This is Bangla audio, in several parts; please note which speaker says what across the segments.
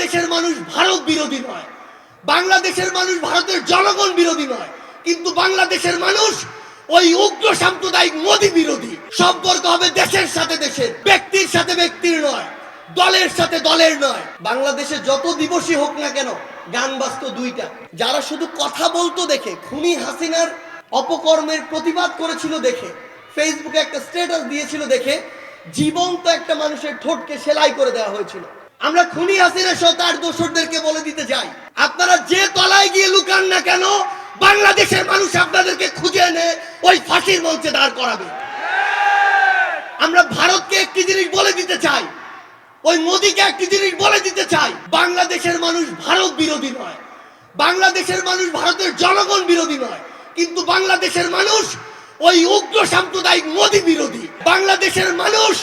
Speaker 1: বাংলাদেশের মানুষ ভারত বিরোধী নয়, বাংলাদেশের মানুষ ভারতের জনগণ বিরোধী নয়, কিন্তু বাংলাদেশের মানুষ ওই উগ্র সাম্প্রদায়িক মোদী বিরোধী। সম্পর্ক হবে দেশের সাথে দেশের, ব্যক্তির সাথে ব্যক্তির নয়, দলের সাথে দলের নয়। বাংলাদেশে যত দিবসই হোক না কেন, গান বাজতো দুইটা। যারা শুধু কথা বলতো দেখে, খুনি হাসিনার অপকর্মের প্রতিবাদ করেছিল দেখে, ফেসবুকে একটা স্ট্যাটাস দিয়েছিল দেখে, জীবন্ত একটা মানুষের ঠোঁটকে সেলাই করে দেওয়া হয়েছিল। আমরা খুনি হাসিনা সহ তার দোসরদেরকে বলে দিতে চাই, আপনারা যে তলায় গিয়ে লুকান না কেন, বাংলাদেশের মানুষ আপনাদেরকে খুঁজে এনে ওই ফাঁসির মঞ্চে দাঁড় করাবে। আমরা ভারতকে একটি জিনিস বলে দিতে চাই, ওই মোদীকে একটি জিনিস বলে দিতে চাই, বাংলাদেশের মানুষ ভারত বিরোধী নয়, বাংলাদেশের মানুষ ভারতের জনগণ বিরোধী নয়, কিন্তু বাংলাদেশের মানুষ ওই উগ্র সাম্প্রদায়িক মোদী বিরোধী। বাংলাদেশের মানুষ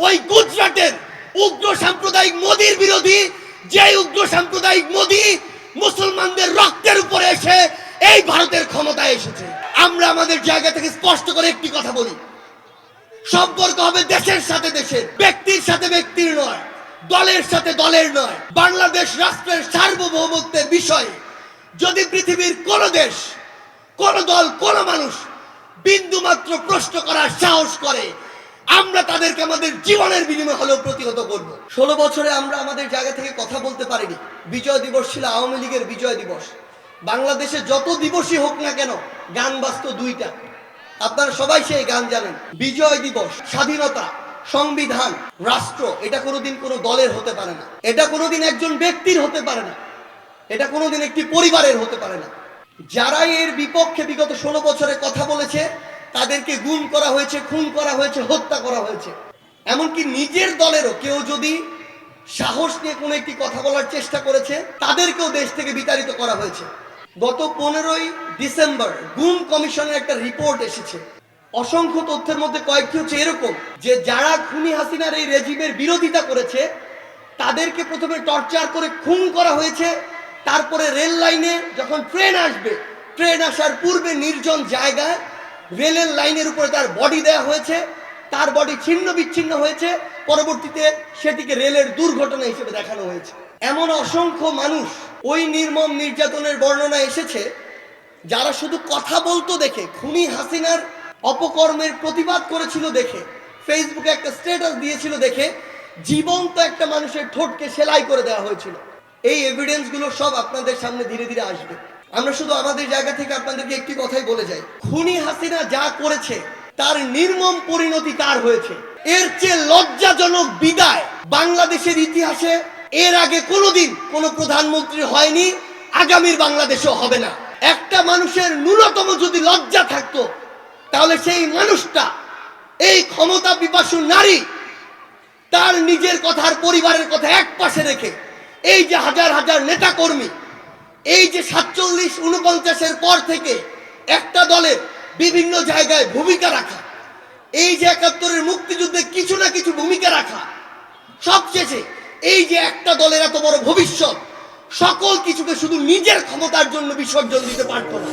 Speaker 1: ওই গুজরাটের উগ্র সাম্প্রদায়িক মোদীর বিরোধী, যে উগ্র সাম্প্রদায়িক মোদী মুসলমানদের রক্তের উপরে এসে এই ভারতের ক্ষমতায় এসেছে। আমরা আমাদের জায়গা থেকে স্পষ্ট করে একটি কথা বলি, সম্পর্ক হবে দেশের সাথে দেশের, ব্যক্তির সাথে ব্যক্তির নয়, দলের সাথে দলের নয়। বাংলাদেশ রাষ্ট্রের সার্বভৌমত্বের বিষয়ে যদি পৃথিবীর কোন দেশ, কোন দল, কোন মানুষ বিন্দুমাত্র প্রশ্ন করার সাহস করে, আমরা তাদেরকে আমাদের জীবনের বিনিময়ে হলেও প্রতিহত করব। 16 বছরে আমরা আমাদের জায়গা থেকে কথা বলতে পারিনি। বিজয় দিবস ছিল আওয়ামী লীগের বিজয় দিবস। বাংলাদেশে যত দিবসই হোক না কেন, গান বাজতো দুইটা। আপনারা সবাই সেই গান জানেন। বিজয় দিবস, স্বাধীনতা, সংবিধান, রাষ্ট্র, এটা কোনোদিন কোনো দলের হতে পারে না, এটা কোনোদিন একজন ব্যক্তির হতে পারে না, এটা কোনোদিন একটি পরিবারের হতে পারে না। যারা এর বিপক্ষে বিগত 16 বছরে কথা বলেছে, তাদেরকে গুম করা হয়েছে, খুন করা হয়েছে, হত্যা করা হয়েছে। এমনকি নিজের দলেরও কেউ যদি সাহস নিয়ে কোনো একটি কথা বলার চেষ্টা করেছে, তাদেরকেও দেশ থেকে বিতাড়িত করা হয়েছে। গত 15ই ডিসেম্বর গুম কমিশনের একটা রিপোর্ট এসেছে। অসংখ্য তথ্যের মধ্যে কয়েকটি হচ্ছে এরকম, যে যারা খুনি হাসিনার এই রেজিমের বিরোধিতা করেছে, তাদেরকে প্রথমে টর্চার করে খুন করা হয়েছে। তারপরে রেল লাইনে যখন ট্রেন আসবে, ট্রেন আসার পূর্বে নির্জন জায়গায় রেলের লাইনের উপরে তার বডি দেওয়া হয়েছে, তার বডি ছিন্ন বিচ্ছিন্ন হয়েছে, পরবর্তীতে সেটিকে রেলের দুর্ঘটনা হিসেবে দেখানো হয়েছে। এমন অসংখ্য মানুষ ওই নির্মম নির্যাতনের বর্ণনা এসেছে, যারা শুধু কথা বলতো দেখে, খুনি হাসিনার অপকর্মের প্রতিবাদ করেছিল দেখে, ফেসবুকে একটা স্ট্যাটাস দিয়েছিল দেখে, জীবন্ত একটা মানুষের ঠোঁটকে সেলাই করে দেওয়া হয়েছিল। এই এভিডেন্স গুলো সব আপনাদের সামনে ধীরে ধীরে আসবে। আমরা শুধু আমাদের জায়গা থেকে আপনাদেরকে একটি কথাই বলে যাই, খুনি হাসিনা যা করেছে তার নির্মম পরিণতি তার হয়েছে। এর চেয়ে লজ্জাজনক বিদায় বাংলাদেশের ইতিহাসে এর আগে কোনোদিন কোনো প্রধানমন্ত্রী হয়নি, আগামীর বাংলাদেশেও হবে না। একটা মানুষের ন্যূনতম যদি লজ্জা থাকতো, তাহলে সেই মানুষটা, এই ক্ষমতা পিপাসু নারী, তার নিজের কথা আর পরিবারের কথা এক পাশে রেখে, এই যে হাজার হাজার নেতা কর্মী, এই যে 47-49-এর পর থেকে একটা দলের বিভিন্ন জায়গায় ভূমিকা রাখা, এই যে 71-এর মুক্তিযুদ্ধে কিছু না কিছু ভূমিকা রাখা, সবশেষে এই যে একটা দলের এত বড় ভবিষ্যৎ, সকল কিছুকে শুধু নিজের ক্ষমতার জন্য বিসর্জন দিতে পারত না।